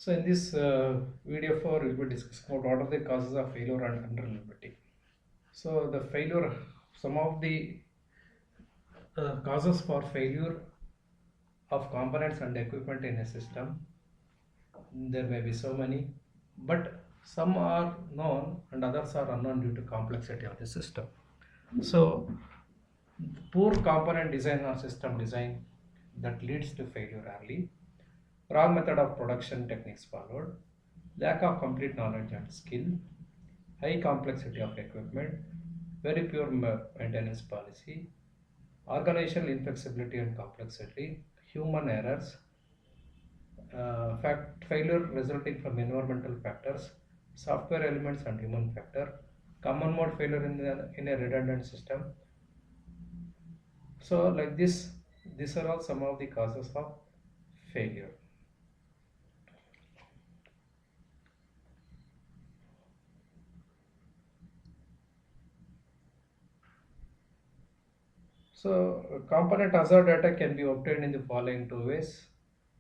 So in this video 4, we'll be discussing about what are the causes of failure and unreliability. So the failure, some of the causes for failure of components and equipment in a system, there may be so many, but some are known and others are unknown due to complexity of the system. So poor component design or system design that leads to failure early, wrong method of production techniques followed, lack of complete knowledge and skill, high complexity of equipment, very poor maintenance policy, organizational inflexibility and complexity, human errors, failure resulting from environmental factors, software elements and human factor, common mode failure in a redundant system. So like this, these are all some of the causes of failure. So component hazard data can be obtained in the following two ways.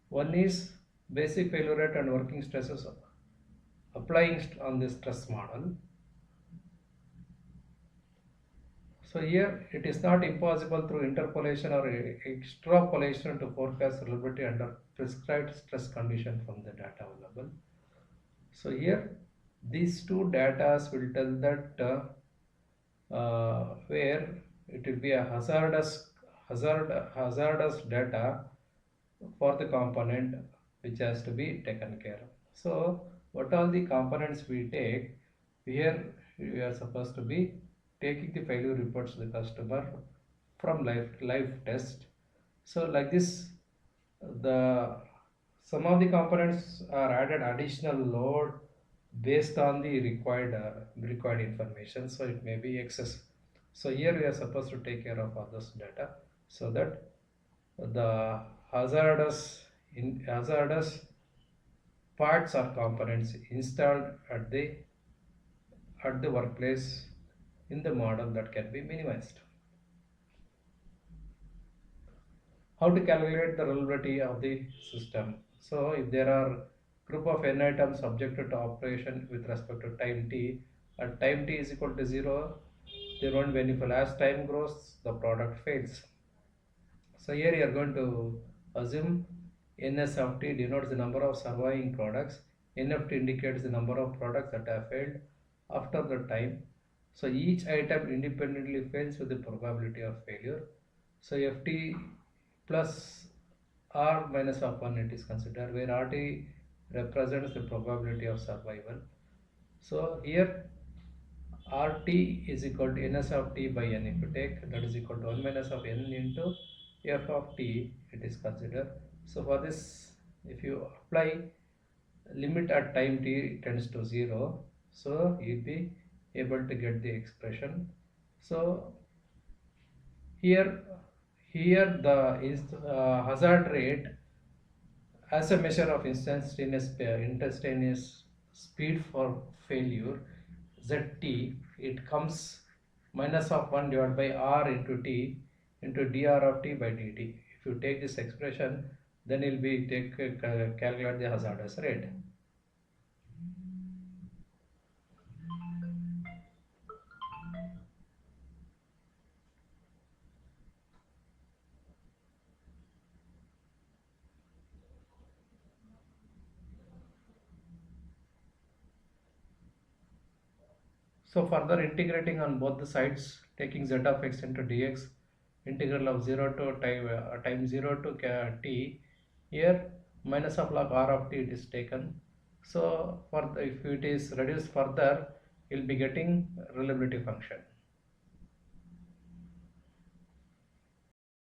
One is basic failure rate and working stresses applying on the stress model. So here it is not impossible through interpolation or extrapolation to forecast reliability under prescribed stress condition from the data available. So here these two data will tell that where it will be a hazardous data for the component which has to be taken care of. So what all the components we take, here we are supposed to be taking the failure reports to the customer from live test. So like this, the some of the components are added additional load based on the required information, so it may be excess. So here we are supposed to take care of all this data so that the hazardous parts or components installed at the workplace in the model that can be minimized. How to calculate the reliability of the system? So if there are group of n items subjected to operation with respect to time t, at time t is equal to 0, there won't be any fail. As time grows, the product fails. So here you are going to assume ns of t denotes the number of surviving products, nft indicates the number of products that have failed after the time. So each item independently fails with the probability of failure. So ft plus r minus of 1 it is considered, where rt represents the probability of survival. So here rt is equal to ns of t by n. If you take, that is equal to 1 minus of n into f of t, it is considered. So for this, if you apply limit at time t tends to 0, so you'll be able to get the expression. So here the hazard rate as a measure of instantaneous speed for failure, zt, it comes minus of 1 divided by r into t into dr of t by dt. If you take this expression, then it will be calculate the hazardous rate. So further integrating on both the sides, taking z of x into dx, integral of 0 to time 0 to t, here minus of log r of t it is taken. So if it is reduced further, you will be getting reliability function.